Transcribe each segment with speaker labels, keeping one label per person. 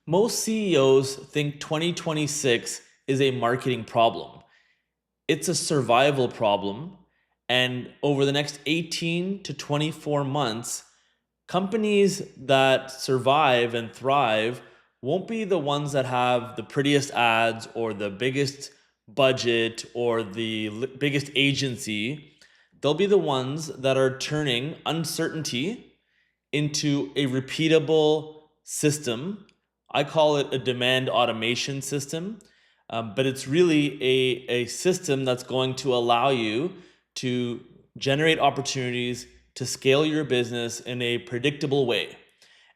Speaker 1: Most CEOs think 2026 is a marketing problem. It's a survival problem. And over the next 18 to 24 months, companies that survive and thrive won't be the ones that have the prettiest ads or the biggest budget or the biggest agency. They'll be the ones that are turning uncertainty into a repeatable system. I call it a demand automation system, but it's really a system that's going to allow you to generate opportunities to scale your business in a predictable way.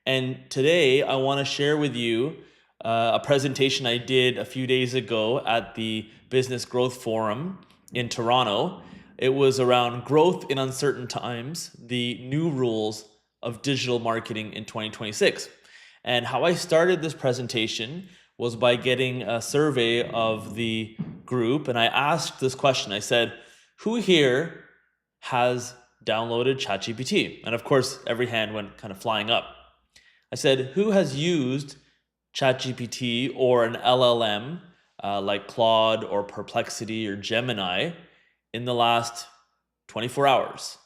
Speaker 1: And today, I want to share with you a presentation I did a few days ago at the Business Growth Forum in Toronto. It was around growth in uncertain times, the new rules of digital marketing in 2026. And how I started this presentation was by getting a survey of the group, and I asked this question. I said, who here has downloaded ChatGPT? And of course, every hand went kind of flying up. I said, who has used ChatGPT or an LLM like Claude or Perplexity or Gemini in the last 24 hours?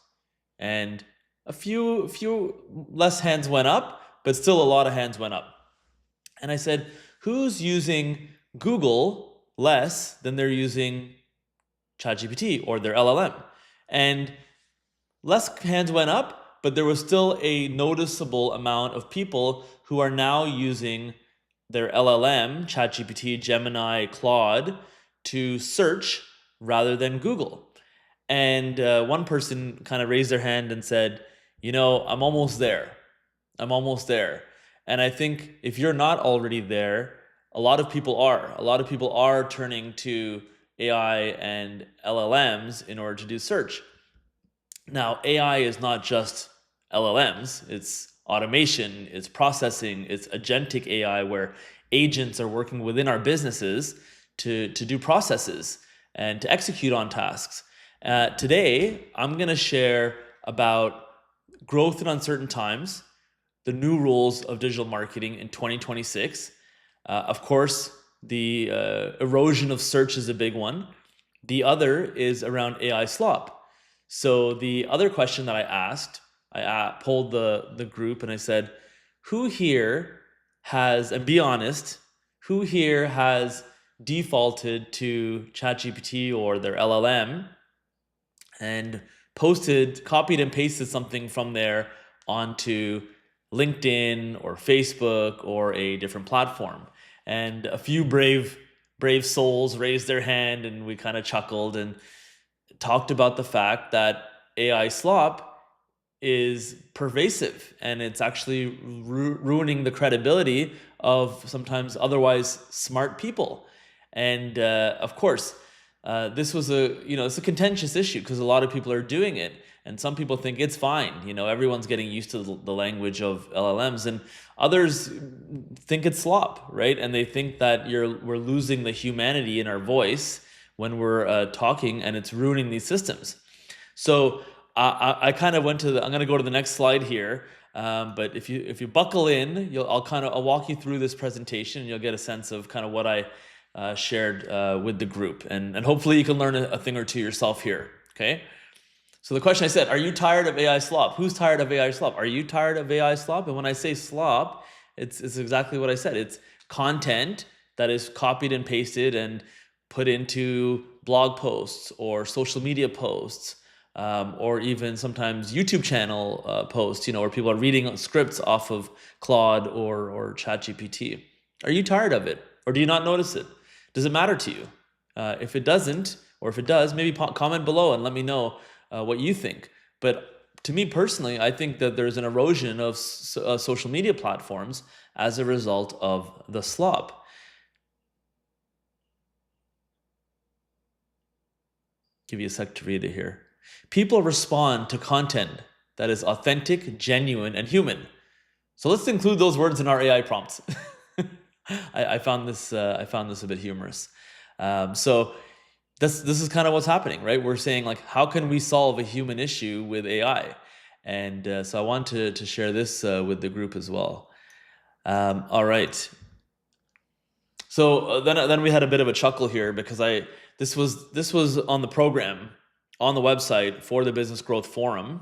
Speaker 1: And a few less hands went up, but still a lot of hands went up. And I said, who's using Google less than they're using ChatGPT or their LLM? And less hands went up, but there was still a noticeable amount of people who are now using their LLM, ChatGPT, Gemini, Claude, to search rather than Google. And one person kind of raised their hand and said, I'm almost there. I'm almost there. And I think if you're not already there, a lot of people are. A lot of people are turning to AI and LLMs in order to do search. Now, AI is not just LLMs, it's automation, it's processing, it's agentic AI where agents are working within our businesses to do processes and to execute on tasks. Today, I'm going to share about growth in uncertain times, the new rules of digital marketing in 2026. Of course, the erosion of search is a big one. The other is around AI slop. So the other question that I asked, I polled the group and I said, who here has, and be honest, who here has defaulted to ChatGPT or their LLM and copied and pasted something from there onto LinkedIn or Facebook or a different platform? And a few brave souls raised their hand, and we kind of chuckled and talked about the fact that AI slop is pervasive and it's actually ruining the credibility of sometimes otherwise smart people. And of course, this was it's a contentious issue because a lot of people are doing it, and some people think it's fine. Everyone's getting used to the language of LLMs, and others think it's slop, right? And they think that we're losing the humanity in our voice when we're talking, and it's ruining these systems. So I kind of went to I'm going to go to the next slide here. But if you buckle in, I'll walk you through this presentation, and you'll get a sense of kind of what I shared with the group, and hopefully you can learn a thing or two yourself here. Okay. So the question I said, are you tired of AI slop? Who's tired of AI slop? Are you tired of AI slop? And when I say slop, it's exactly what I said. It's content that is copied and pasted and put into blog posts or social media posts, or even sometimes YouTube channel posts, where people are reading scripts off of Claude or ChatGPT. Are you tired of it? Or do you not notice it? Does it matter to you? If it doesn't, or if it does, maybe comment below and let me know what you think. But to me personally, I think that there's an erosion of social media platforms as a result of the slop. Give you a sec to read it here. People respond to content that is authentic, genuine, and human. So let's include those words in our AI prompts. I found this a bit humorous. So this is kind of what's happening, right? We're saying, like, how can we solve a human issue with AI? And so I want to share this with the group as well. All right. Then we had a bit of a chuckle here because this was on the program on the website for the Business Growth Forum,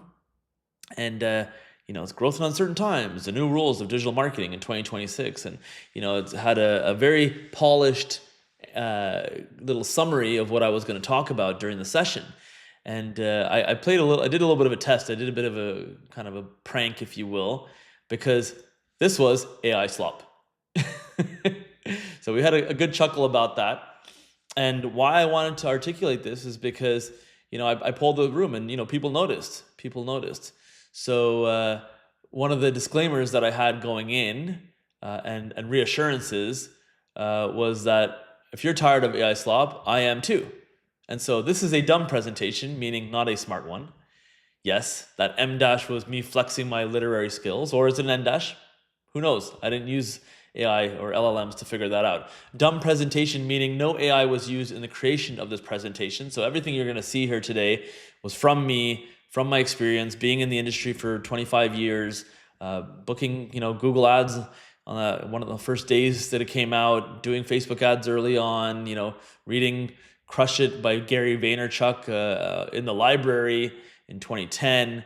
Speaker 1: and it's growth in uncertain times, the new rules of digital marketing in 2026, and it's had a very polished little summary of what I was going to talk about during the session. And I did a little bit of a test. I did a bit of a kind of a prank, if you will, because this was AI slop. So we had a good chuckle about that. And why I wanted to articulate this is because, I polled the room and, people noticed. So one of the disclaimers that I had going in and reassurances was that if you're tired of AI slop, I am too. And so this is a dumb presentation, meaning not a smart one. Yes, that M dash was me flexing my literary skills, or is it an N dash? Who knows? I didn't use AI or LLMs to figure that out. Dumb presentation, meaning no AI was used in the creation of this presentation. So everything you're going to see here today was from me, from my experience, being in the industry for 25 years, booking, Google ads on one of the first days that it came out, doing Facebook ads early on, reading Crush It by Gary Vaynerchuk in the library in 2010.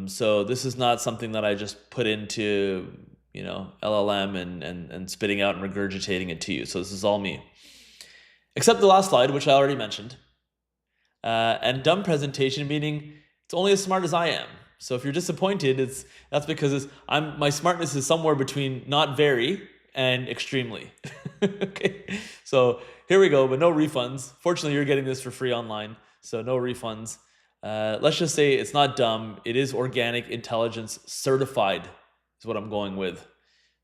Speaker 1: So this is not something that I just put into, LLM and spitting out and regurgitating it to you. So this is all me. Except the last slide, which I already mentioned. And dumb presentation, meaning it's only as smart as I am. So if you're disappointed, that's because my smartness is somewhere between not very and extremely. Okay, so here we go, but no refunds. Fortunately, you're getting this for free online, so no refunds. Let's just say it's not dumb. It is organic intelligence certified is what I'm going with.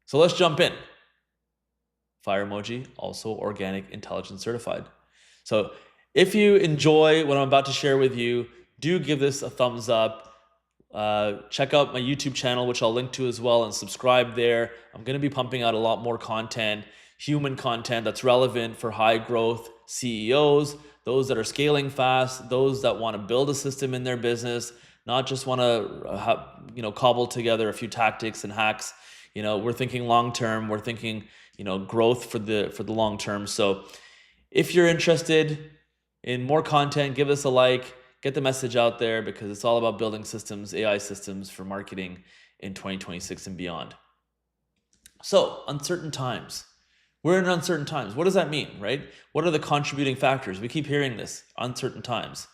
Speaker 1: So let's jump in. Fire emoji, also organic intelligence certified. So if you enjoy what I'm about to share with you, do give this a thumbs up. Check out my YouTube channel, which I'll link to as well, and subscribe there. I'm going to be pumping out a lot more content, human content that's relevant for high growth CEOs, those that are scaling fast, those that want to build a system in their business, not just want to cobble together a few tactics and hacks. We're thinking long term. We're thinking growth for the long term. So if you're interested in more content, give us a like. Get the message out there, because it's all about building systems, AI systems for marketing in 2026 and beyond. So, uncertain times. We're in uncertain times. What does that mean, right? What are the contributing factors? We keep hearing this, uncertain times.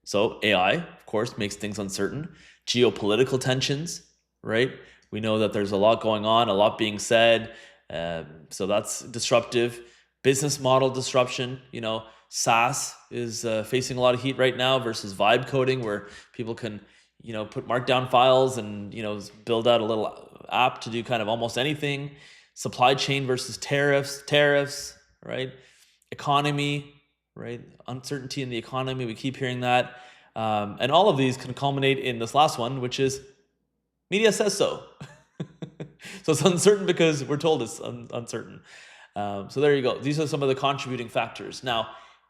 Speaker 1: So, AI, of course, makes things uncertain. Geopolitical tensions, right? We know that there's a lot going on, a lot being said. So that's disruptive. Business model disruption, SaaS is facing a lot of heat right now versus vibe coding, where people can, put markdown files and, build out a little app to do kind of almost anything. Supply chain versus tariffs, right? Economy, right? Uncertainty in the economy. We keep hearing that. And all of these can culminate in this last one, which is media says so. So it's uncertain because we're told it's uncertain. So there you go. These are some of the contributing factors. Now,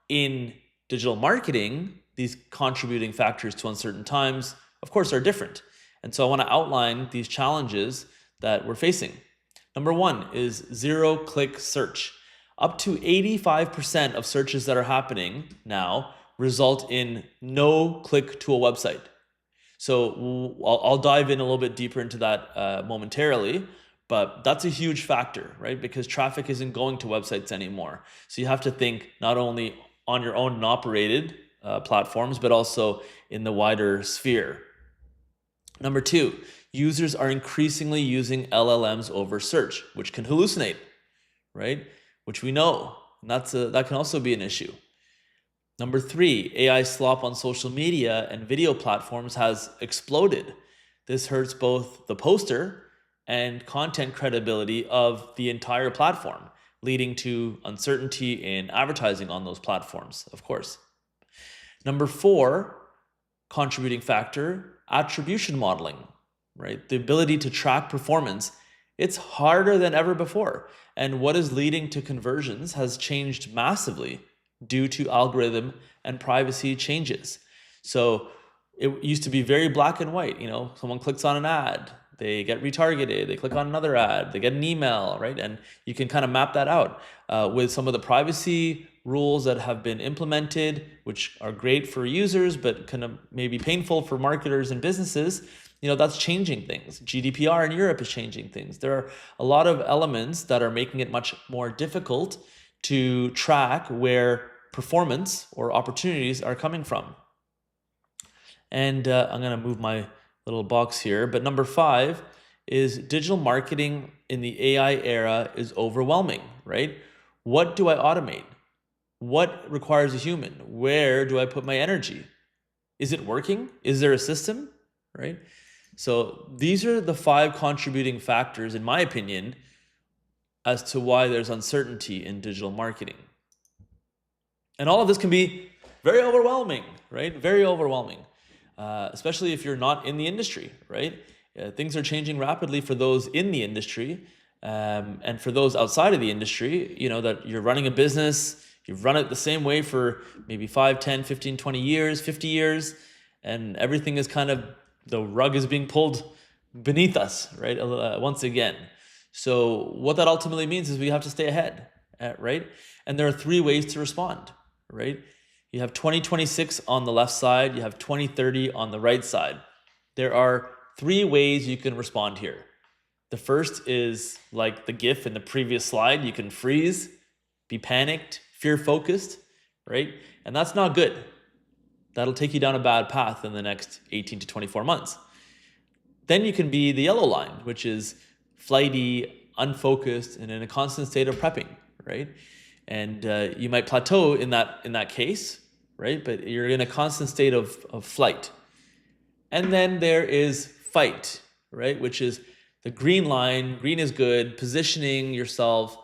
Speaker 1: in digital marketing, these contributing factors to uncertain times, of course, are different. And so I want to outline these challenges that we're facing. Number one is zero-click search. Up to 85% of searches that are happening now result in no click to a website. So I'll dive in a little bit deeper into that momentarily, but that's a huge factor, right? Because traffic isn't going to websites anymore. So you have to think not only on your own and operated platforms, but also in the wider sphere. Number two, users are increasingly using LLMs over search, which can hallucinate, right? Which we know, and that can also be an issue. Number three, AI slop on social media and video platforms has exploded. This hurts both the poster and content credibility of the entire platform, leading to uncertainty in advertising on those platforms, of course. Number four, contributing factor, attribution modeling, right? The ability to track performance. It's harder than ever before. And what is leading to conversions has changed massively due to algorithm and privacy changes. So it used to be very black and white. Someone clicks on an ad, they get retargeted, they click on another ad, they get an email, right? And you can kind of map that out with some of the privacy rules that have been implemented, which are great for users, but kind of maybe painful for marketers and businesses. That's changing things. GDPR in Europe is changing things. There are a lot of elements that are making it much more difficult to track where performance or opportunities are coming from. And I'm going to move my little box here. But number 5 is digital marketing in the AI era is overwhelming, right? What do I automate? What requires a human? Where do I put my energy? Is it working? Is there a system, right? So these are the 5 contributing factors, in my opinion, as to why there's uncertainty in digital marketing. And all of this can be very overwhelming, right? Very overwhelming, especially if you're not in the industry, right? Things are changing rapidly for those in the industry, and for those outside of the industry, that you're running a business, you've run it the same way for maybe 5, 10, 15, 20 years, 50 years, and everything is kind of, the rug is being pulled beneath us, right? Once again. So what that ultimately means is we have to stay ahead, right? And there are 3 ways to respond, right? You have 2026 on the left side, you have 2030 on the right side. There are 3 ways you can respond here. The first is like the GIF in the previous slide. You can freeze, be panicked, fear-focused, right? And that's not good. That'll take you down a bad path in the next 18 to 24 months. Then you can be the yellow line, which is flighty, unfocused, and in a constant state of prepping, right? And you might plateau in that case, right? But you're in a constant state of flight. And then there is fight, right? Which is the green line. Green is good, positioning yourself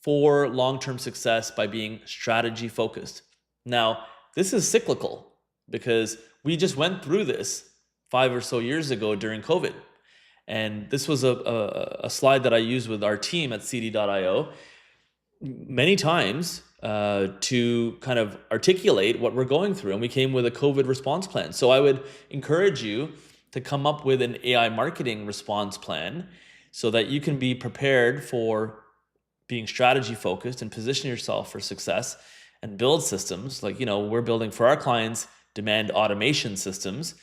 Speaker 1: for long-term success by being strategy focused. Now, this is cyclical because we just went through this 5 or so years ago during COVID. And this was a slide that I used with our team at CD.io many times to kind of articulate what we're going through. And we came with a COVID response plan. So I would encourage you to come up with an AI marketing response plan so that you can be prepared for being strategy focused and position yourself for success and build systems like, we're building for our clients demand automation systems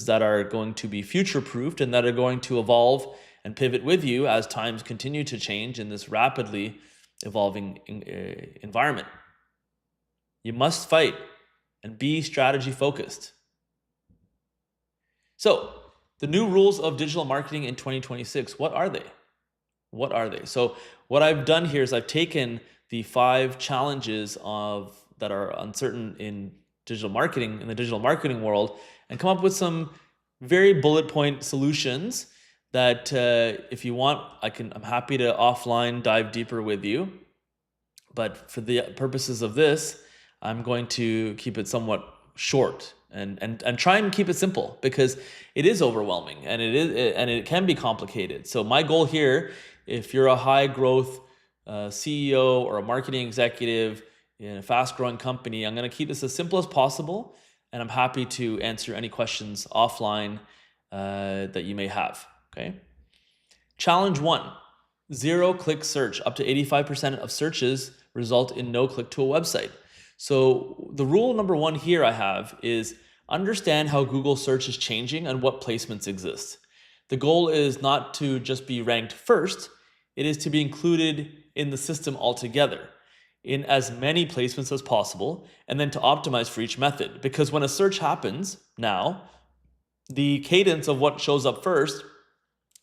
Speaker 1: that are going to be future-proofed and that are going to evolve and pivot with you as times continue to change in this rapidly evolving environment. You must fight and be strategy focused. So, the new rules of digital marketing in 2026, what are they? What are they? So, what I've done here is I've taken the 5 challenges that are uncertain in the digital marketing world, and come up with some very bullet point solutions that if you want, I'm happy to offline dive deeper with you. But for the purposes of this, I'm going to keep it somewhat short and try and keep it simple because it is overwhelming and it can be complicated. So my goal here, if you're a high growth CEO or a marketing executive in a fast growing company, I'm going to keep this as simple as possible. And I'm happy to answer any questions offline that you may have, okay? Challenge 1, 0-click search. Up to 85% of searches result in no click to a website. So the rule number 1 here I have is understand how Google search is changing and what placements exist. The goal is not to just be ranked first, it is to be included in the system altogether, in as many placements as possible, and then to optimize for each method. Because when a search happens now, the cadence of what shows up first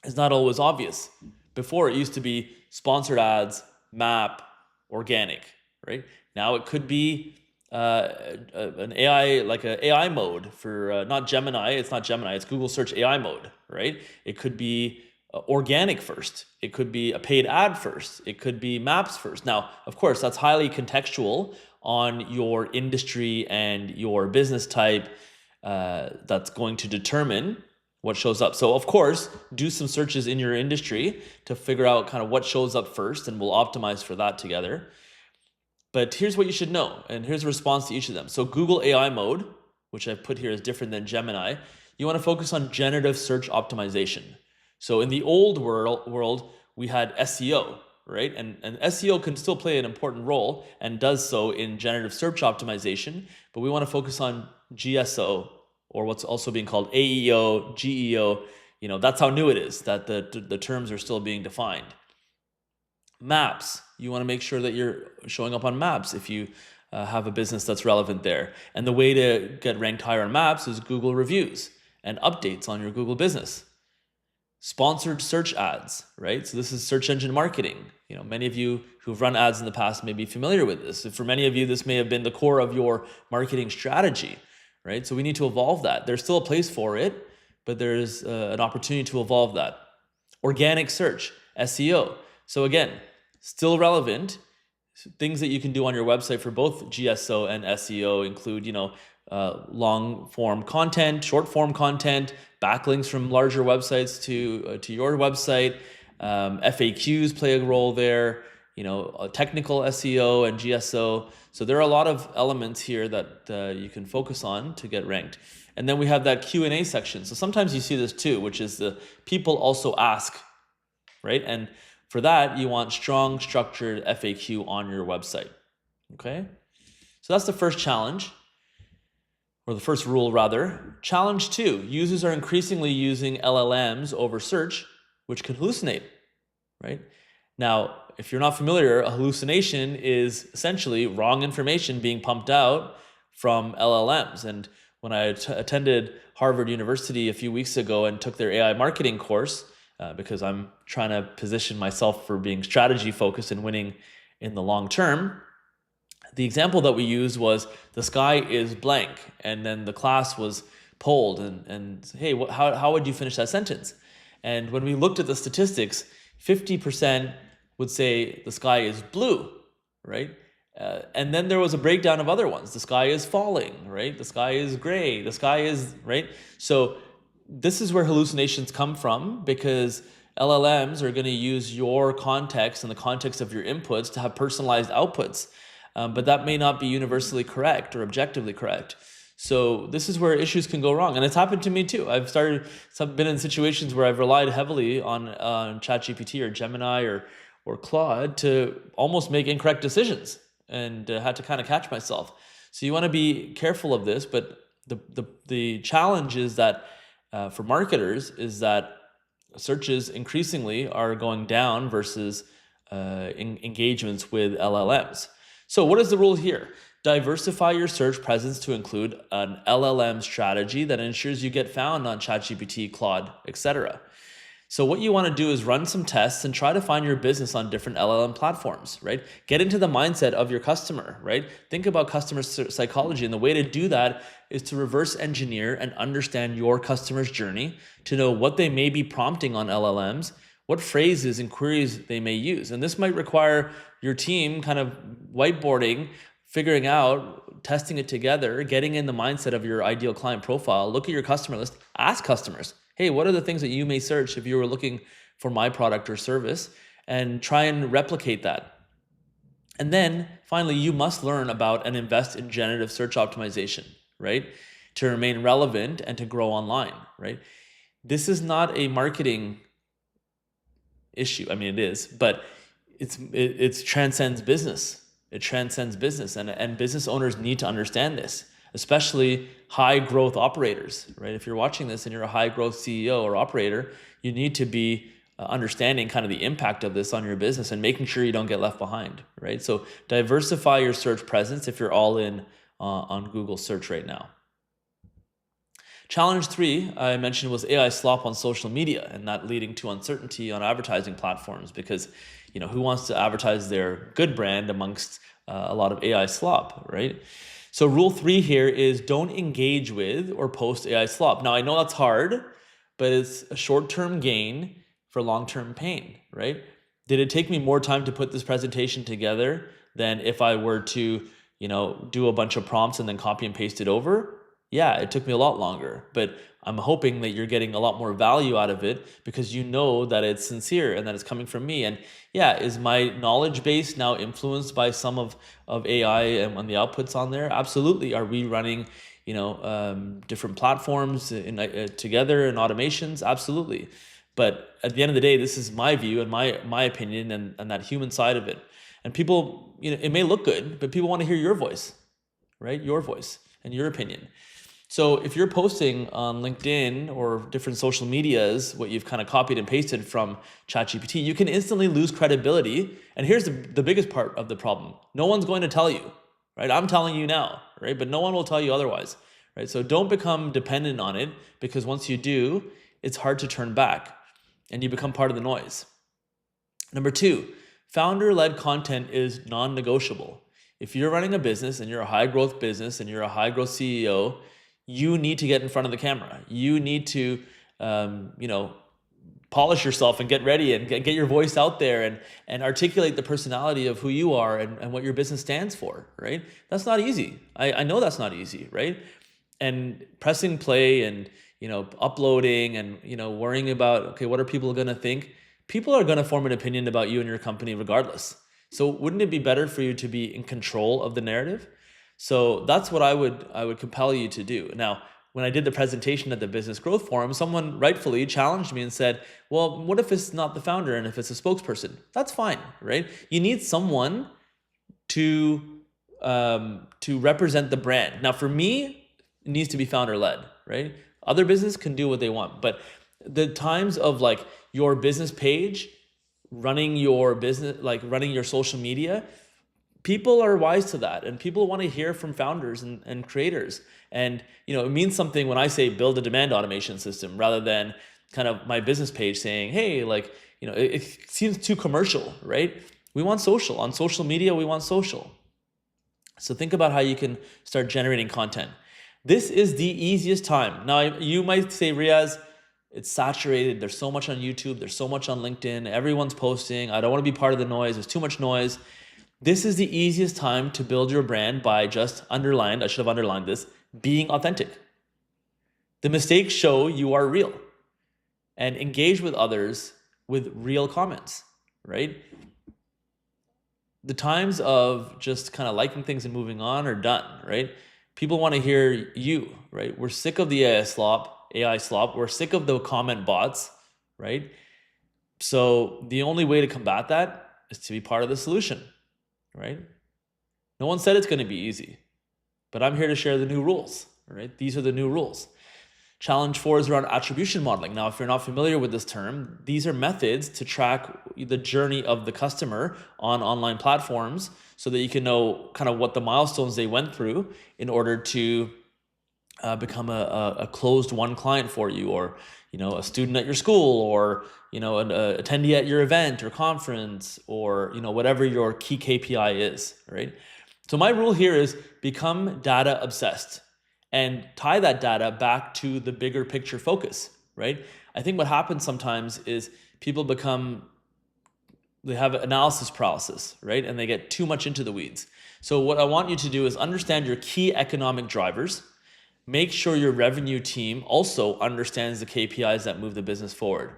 Speaker 1: is not always obvious. Before, it used to be sponsored ads, map, organic, right? Now it could be an AI, like an AI mode for not Gemini, it's Google Search AI mode, right? It could be organic first. It could be a paid ad first. It could be maps first. Now, of course, that's highly contextual on your industry and your business type. That's going to determine what shows up. So of course, do some searches in your industry to figure out kind of what shows up first, and we'll optimize for that together. But here's what you should know, and here's a response to each of them. So Google AI mode, which I've put here is different than Gemini. You want to focus on generative search optimization. So in the old world we had SEO, right? And SEO can still play an important role and does so in generative search optimization, but we want to focus on GSO, or what's also being called AEO, GEO. That's how new it is, that the terms are still being defined. Maps, you want to make sure that you're showing up on maps if you have a business that's relevant there. And the way to get ranked higher on maps is Google reviews and updates on your Google business. Sponsored search ads, right? So this is search engine marketing. Many of you who've run ads in the past may be familiar with this. For many of you, this may have been the core of your marketing strategy, right? So we need to evolve that. There's still a place for it, but there's an opportunity to evolve that. Organic search, SEO. So again, still relevant. Things that you can do on your website for both GSO and SEO include, long form content, short form content, backlinks from larger websites to your website. FAQs play a role there. Technical SEO and GSO. So there are a lot of elements here that you can focus on to get ranked. And then we have that Q&A section. So sometimes you see this too, which is the people also ask, right? And for that, you want strong, structured FAQ on your website, okay? So that's the first challenge, or the first rule rather. Challenge 2, users are increasingly using LLMs over search, which can hallucinate, right? Now, if you're not familiar, a hallucination is essentially wrong information being pumped out from LLMs. And when I attended Harvard University a few weeks ago and took their AI marketing course, because I'm trying to position myself for being strategy focused and winning in the long term, the example that we used was the sky is blank, and then the class was polled and hey, how would you finish that sentence? And when we looked at the statistics, 50% would say the sky is blue, right? And then there was a breakdown of other ones. The sky is falling, right? The sky is gray. The sky is, right? So this is where hallucinations come from, because LLMs are going to use your context and the context of your inputs to have personalized outputs. But that may not be universally correct or objectively correct. So this is where issues can go wrong. And it's happened to me too. I've been in situations where I've relied heavily on ChatGPT or Gemini or Claude to almost make incorrect decisions, and had to kind of catch myself. So you want to be careful of this, but the challenge is that for marketers is that searches increasingly are going down versus engagements with LLMs. So what is the rule here? Diversify your search presence to include an LLM strategy that ensures you get found on ChatGPT, Claude, etc. So what you want to do is run some tests and try to find your business on different LLM platforms, right? Get into the mindset of your customer, right? Think about customer psychology, and the way to do that is to reverse engineer and understand your customer's journey, to know what they may be prompting on LLMs, what phrases and queries they may use. And this might require your team kind of whiteboarding, figuring out, testing it together, getting in the mindset of your ideal client profile, look at your customer list, ask customers, hey, what are the things that you may search if you were looking for my product or service, and try and replicate that. And then finally, you must learn about and invest in generative search optimization, right? To remain relevant and to grow online, right? This is not a marketing issue. I mean, it is, but it transcends business. It transcends business, and business owners need to understand this, especially high growth operators, right? If you're watching this and you're a high growth CEO or operator, you need to be understanding kind of the impact of this on your business and making sure you don't get left behind, right? So diversify your search presence if you're all in on Google search right now. Challenge 3 I mentioned was AI slop on social media, and that leading to uncertainty on advertising platforms, because who wants to advertise their good brand amongst a lot of AI slop, right? So rule 3 here is don't engage with or post AI slop. Now I know that's hard, but it's a short-term gain for long-term pain, right? Did it take me more time to put this presentation together than if I were to, do a bunch of prompts and then copy and paste it over? Yeah, it took me a lot longer, but I'm hoping that you're getting a lot more value out of it because you know that it's sincere and that it's coming from me. And yeah, is my knowledge base now influenced by some of AI and on the outputs on there? Absolutely. Are we running, different platforms together and automations? Absolutely. But at the end of the day, this is my view and my opinion and that human side of it. And people, it may look good, but people want to hear your voice, right? Your voice and your opinion. So if you're posting on LinkedIn or different social medias, what you've kind of copied and pasted from ChatGPT, you can instantly lose credibility. And here's the biggest part of the problem. No one's going to tell you, right? I'm telling you now, right? But no one will tell you otherwise, right? So don't become dependent on it, because once you do, it's hard to turn back and you become part of the noise. Number 2, founder-led content is non-negotiable. If you're running a business and you're a high-growth business and you're a high-growth CEO, you need to get in front of the camera. You need to, polish yourself and get ready and get your voice out there and articulate the personality of who you are and what your business stands for, right? That's not easy. I know that's not easy, right? And pressing play and, uploading and, worrying about, okay, what are people going to think? People are going to form an opinion about you and your company regardless. So wouldn't it be better for you to be in control of the narrative? So that's what I would compel you to do. Now, when I did the presentation at the Business Growth Forum, someone rightfully challenged me and said, well, what if it's not the founder and if it's a spokesperson? That's fine, right? You need someone to represent the brand. Now, for me, it needs to be founder-led, right? Other business can do what they want, but the times of like your business page, running your business, like running your social media, people are wise to that, and people want to hear from founders and creators. And it means something when I say build a demand automation system rather than kind of my business page saying, hey, it seems too commercial, right? We want social. On social media, we want social. So think about how you can start generating content. This is the easiest time. Now, you might say, Riaz, it's saturated. There's so much on YouTube. There's so much on LinkedIn. Everyone's posting. I don't want to be part of the noise. There's too much noise. This is the easiest time to build your brand by just I should have underlined this, being authentic. The mistakes show you are real, and engage with others with real comments, right? The times of just kind of liking things and moving on are done, right? People want to hear you, right? We're sick of the AI slop. We're sick of the comment bots, right? So the only way to combat that is to be part of the solution, right? No one said it's going to be easy, but I'm here to share the new rules, right? These are the new rules. Challenge 4 is around attribution modeling. Now, if you're not familiar with this term, these are methods to track the journey of the customer on online platforms so that you can know kind of what the milestones they went through in order to become a closed won client for you, or a student at your school, or an attendee at your event or conference, or whatever your key KPI is, right? So my rule here is become data obsessed and tie that data back to the bigger picture focus, right? I think what happens sometimes is people they have analysis paralysis, right? And they get too much into the weeds. So what I want you to do is understand your key economic drivers. Make sure your revenue team also understands the KPIs that move the business forward.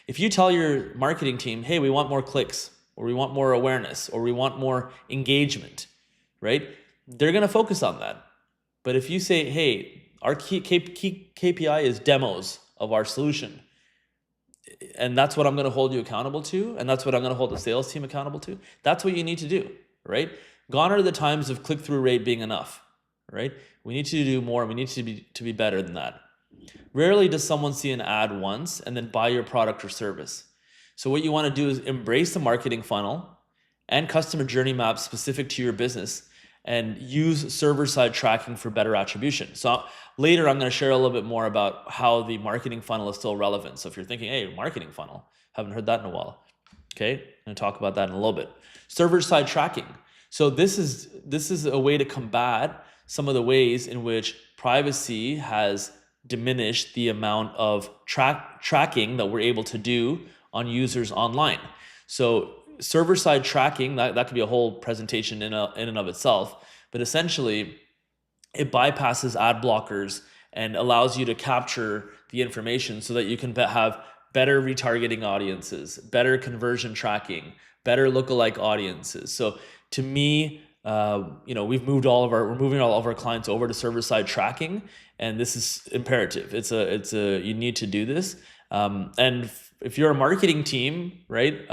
Speaker 1: If you tell your marketing team, hey, we want more clicks, or we want more awareness, or we want more engagement, right? They're going to focus on that. But if you say, hey, our key KPI is demos of our solution, and that's what I'm going to hold you accountable to, and that's what I'm going to hold the sales team accountable to, that's what you need to do, right? Gone are the times of click-through rate being enough, right? We need to do more. We need to be better than that. Rarely does someone see an ad once and then buy your product or service. So what you want to do is embrace the marketing funnel and customer journey map specific to your business, and use server-side tracking for better attribution. So later, I'm going to share a little bit more about how the marketing funnel is still relevant. So if you're thinking, hey, marketing funnel, haven't heard that in a while. Okay, I'm going to talk about that in a little bit. Server-side tracking. So this is a way to combat some of the ways in which privacy has diminished the amount of tracking that we're able to do on users online. So server-side tracking, that could be a whole presentation in and of itself, but essentially it bypasses ad blockers and allows you to capture the information so that you can have better retargeting audiences, better conversion tracking, better lookalike audiences. So to me, we're moving all of our clients over to server-side tracking, and this is imperative. You need to do this. And if you're a marketing team, right,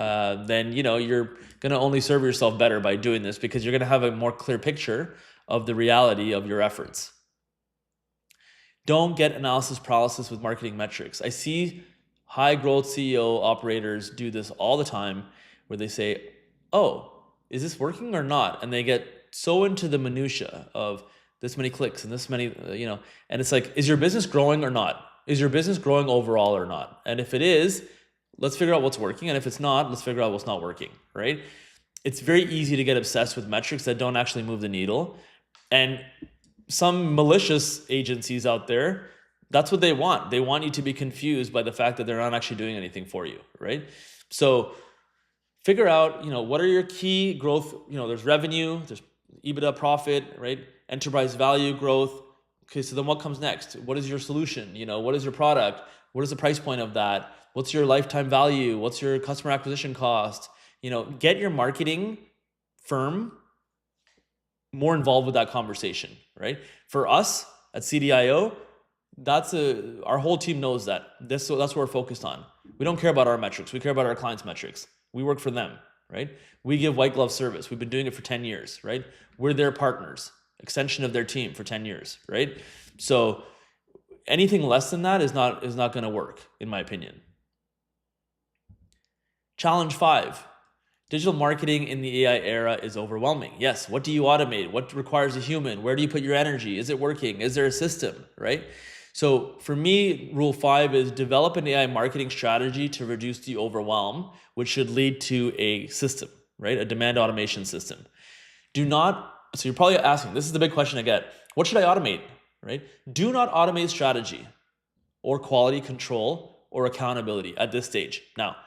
Speaker 1: then you're going to only serve yourself better by doing this, because you're going to have a more clear picture of the reality of your efforts. Don't get analysis paralysis with marketing metrics. I see high growth CEO operators do this all the time, where they say, oh, is this working or not? And they get so into the minutia of this many clicks and this many, and it's like, is your business growing or not? Is your business growing overall or not? And if it is, let's figure out what's working. And if it's not, let's figure out what's not working, right? It's very easy to get obsessed with metrics that don't actually move the needle. And some malicious agencies out there, that's what they want. They want you to be confused by the fact that they're not actually doing anything for you, right? So figure out, what are your key growth, there's revenue, there's EBITDA, profit, right? Enterprise value growth. Okay, so then what comes next? What is your solution? What is your product? What is the price point of that? What's your lifetime value? What's your customer acquisition cost? Get your marketing firm more involved with that conversation, right? For us at CDIO, our whole team knows that. That's what we're focused on. We don't care about our metrics. We care about our clients' metrics. We work for them, right? We give white glove service. We've been doing it for 10 years, right? We're their partners, extension of their team for 10 years, right? So anything less than that is not going to work, in my opinion. Challenge 5. Digital marketing in the AI era is overwhelming. Yes, what do you automate? What requires a human? Where do you put your energy? Is it working? Is there a system, right? So for me, rule 5 is develop an AI marketing strategy to reduce the overwhelm, which should lead to a system, right? A demand automation system. So you're probably asking, this is the big question I get, what should I automate, right? Do not automate strategy or quality control or accountability at this stage. Now,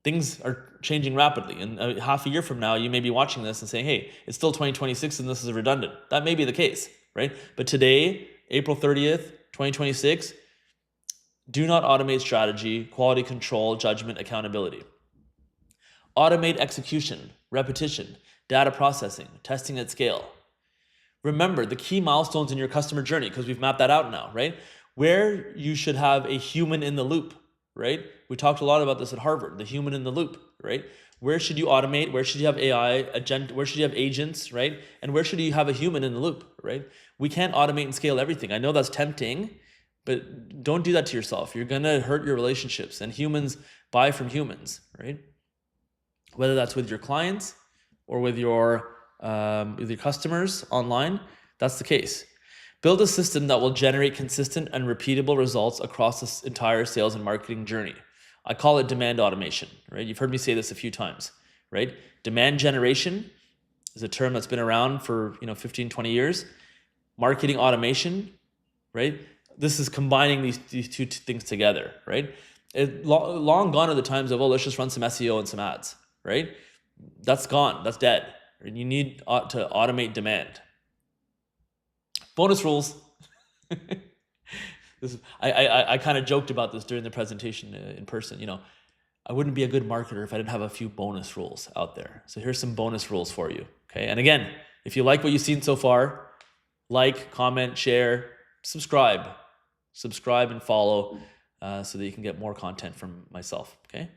Speaker 1: things are changing rapidly. And half a year from now, you may be watching this and saying, hey, it's still 2026 and this is redundant. That may be the case, right? But today, April 30th, 2026, do not automate strategy, quality control, judgment, accountability. Automate execution, repetition, data processing, testing at scale. Remember the key milestones in your customer journey, because we've mapped that out now, right? Where you should have a human in the loop, right? We talked a lot about this at Harvard, the human in the loop, right? Where should you automate? Where should you have AI, where should you have agents, right? And where should you have a human in the loop, right? We can't automate and scale everything. I know that's tempting, but don't do that to yourself. You're gonna hurt your relationships, and humans buy from humans, right? Whether that's with your clients or with your customers online, that's the case. Build a system that will generate consistent and repeatable results across this entire sales and marketing journey. I call it demand automation, right? You've heard me say this a few times, right? Demand generation is a term that's been around for 15, 20 years. Marketing automation, right? This is combining these two things together, right? Long gone are the times of, let's just run some SEO and some ads, right? That's gone, that's dead. You need to automate demand. Bonus rules. I kind of joked about this during the presentation in person. I wouldn't be a good marketer if I didn't have a few bonus rules out there. So here's some bonus rules for you. Okay. And again, if you like what you've seen so far, like, comment, share, subscribe and follow so that you can get more content from myself. Okay.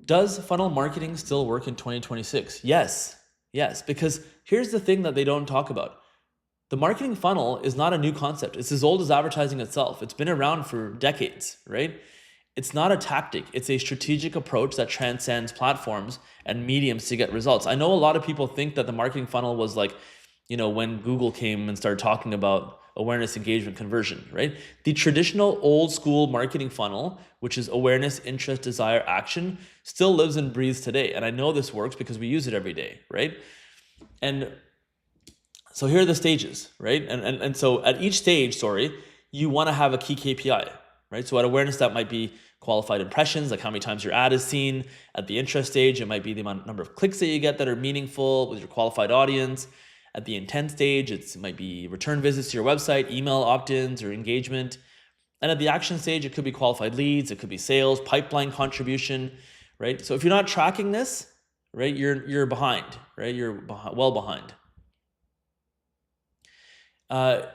Speaker 1: Does funnel marketing still work in 2026? Yes, because here's the thing that they don't talk about. The marketing funnel is not a new concept. It's as old as advertising itself. It's been around for decades, right? It's not a tactic. It's a strategic approach that transcends platforms and mediums to get results. I know a lot of people think that the marketing funnel was like, when Google came and started talking about awareness, engagement, conversion, right? The traditional old school marketing funnel, which is awareness, interest, desire, action, still lives and breathes today. And I know this works because we use it every day, right? And so here are the stages, right? And so at each stage, you want to have a key KPI, right? So at awareness, that might be qualified impressions, like how many times your ad is seen. At the interest stage, it might be the number of clicks that you get that are meaningful with your qualified audience. At the intent stage, it might be return visits to your website, email opt-ins or engagement. And at the action stage, it could be qualified leads, it could be sales, pipeline contribution, right? So if you're not tracking this, right, you're behind, right? You're well behind.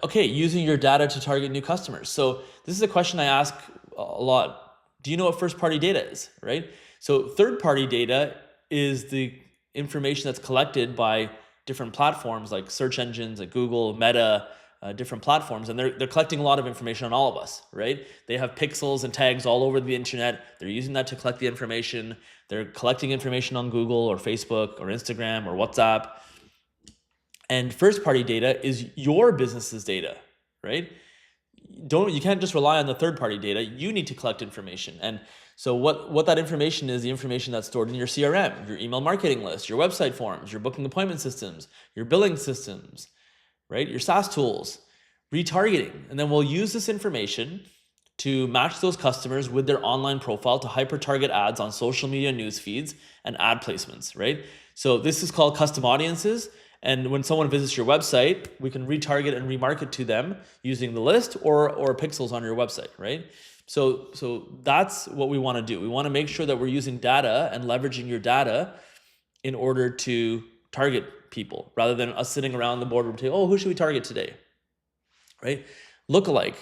Speaker 1: Okay, using your data to target new customers. So this is a question I ask a lot. Do you know what first-party data is, right? So third-party data is the information that's collected by different platforms like search engines, like Google, Meta, different platforms, and they're collecting a lot of information on all of us, right? They have pixels and tags all over the internet. They're using that to collect the information. They're collecting information on Google or Facebook or Instagram or WhatsApp. And first-party data is your business's data, right? You can't just rely on the third-party data. You need to collect information. And so what that information is, the information that's stored in your CRM, your email marketing list, your website forms, your booking appointment systems, your billing systems, right? Your SaaS tools, retargeting. And then we'll use this information to match those customers with their online profile to hyper-target ads on social media news feeds and ad placements, right? So this is called custom audiences. And when someone visits your website, we can retarget and remarket to them using the list or pixels on your website, right? So that's what we want to do. We want to make sure that we're using data and leveraging your data in order to target people rather than us sitting around the boardroom saying, oh, who should we target today, right? Lookalike.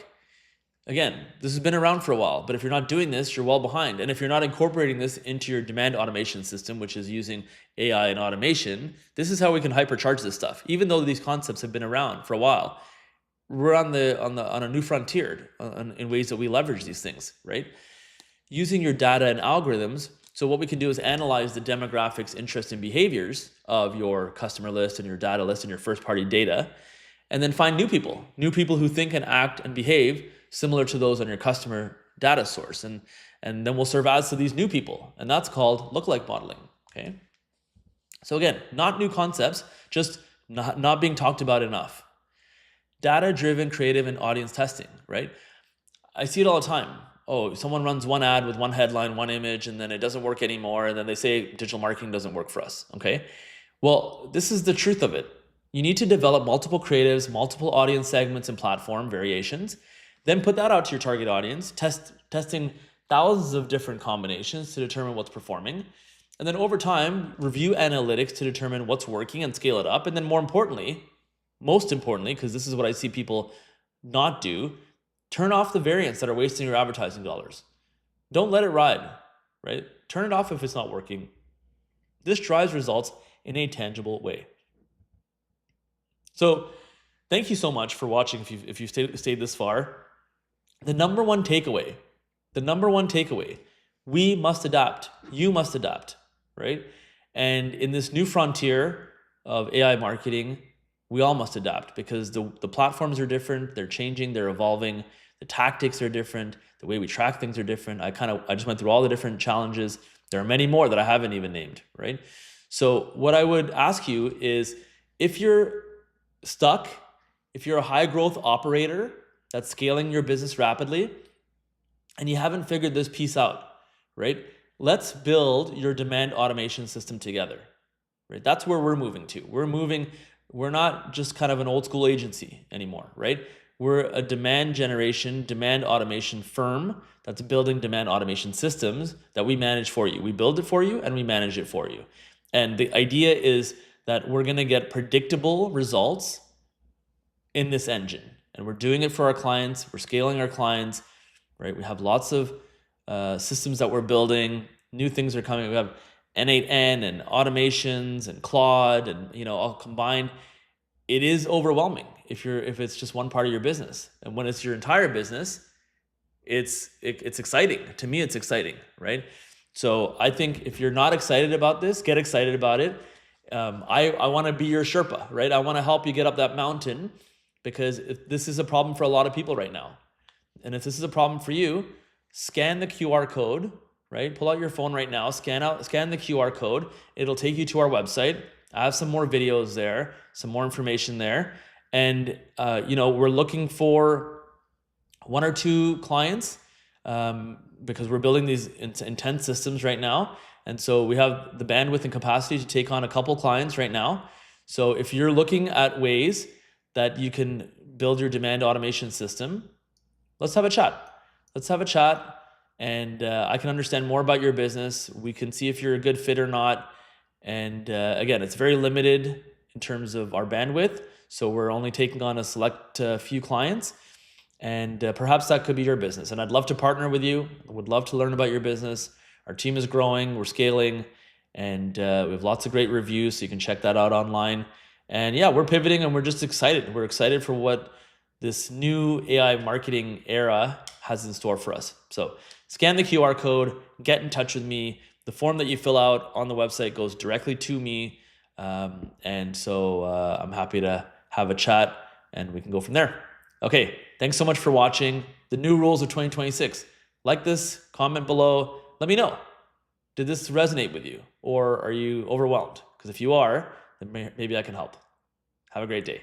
Speaker 1: Again, this has been around for a while, but if you're not doing this, you're well behind. And if you're not incorporating this into your demand automation system, which is using AI and automation, this is how we can hypercharge this stuff. Even though these concepts have been around for a while, we're on a new frontier in ways that we leverage these things, right? Using your data and algorithms. So what we can do is analyze the demographics, interests, and behaviors of your customer list and your data list and your first-party data, and then find new people who think and act and behave similar to those on your customer data source. And then we'll serve ads to these new people. And that's called lookalike modeling, okay? So again, not new concepts, just not being talked about enough. Data-driven creative and audience testing, right? I see it all the time. Oh, someone runs one ad with one headline, one image, and then it doesn't work anymore. And then they say digital marketing doesn't work for us, okay? Well, this is the truth of it. You need to develop multiple creatives, multiple audience segments and platform variations, then put that out to your target audience, testing thousands of different combinations to determine what's performing. And then over time, review analytics to determine what's working and scale it up. And then most importantly, because this is what I see people not do, turn off the variants that are wasting your advertising dollars. Don't let it ride, right? Turn it off if it's not working. This drives results in a tangible way. So thank you so much for watching if you've stayed this far. The number one takeaway, we must adapt. You must adapt, right? And in this new frontier of AI marketing, we all must adapt because the platforms are different, they're changing, they're evolving, the tactics are different, the way we track things are different. I just went through all the different challenges. There are many more that I haven't even named, right? So what I would ask you is, if you're stuck, if you're a high growth operator that's scaling your business rapidly and you haven't figured this piece out, right? Let's build your demand automation system together, right? That's where we're moving to. We're not just kind of an old school agency anymore, right? We're a demand generation, demand automation firm that's building demand automation systems that we manage for you. We build it for you and we manage it for you. And the idea is that we're going to get predictable results in this engine. And we're doing it for our clients. We're scaling our clients, right? We have lots of systems that we're building. New things are coming. We have N8N and automations and Claude and all combined. It is overwhelming if it's just one part of your business. And when it's your entire business, it's exciting. To me, it's exciting, right? So I think if you're not excited about this, get excited about it. I want to be your Sherpa, right? I want to help you get up that mountain because this is a problem for a lot of people right now. And if this is a problem for you, scan the QR code, right? Pull out your phone right now, scan the QR code. It'll take you to our website. I have some more videos there, some more information there. And, we're looking for 1 or 2 clients because we're building these intense systems right now. And so we have the bandwidth and capacity to take on a couple clients right now. So if you're looking at ways that you can build your demand automation system, let's have a chat. And I can understand more about your business. We can see if you're a good fit or not. And again, it's very limited in terms of our bandwidth. So we're only taking on a select few clients. And perhaps that could be your business. And I'd love to partner with you. I would love to learn about your business. Our team is growing, we're scaling, and we have lots of great reviews, so you can check that out online. And yeah, we're pivoting and we're just excited. We're excited for what this new AI marketing era has in store for us. So scan the QR code, get in touch with me. The form that you fill out on the website goes directly to me. And so I'm happy to have a chat and we can go from there. Okay, thanks so much for watching the new rules of 2026. Like this, comment below, let me know. Did this resonate with you or are you overwhelmed? Because if you are, then maybe I can help. Have a great day.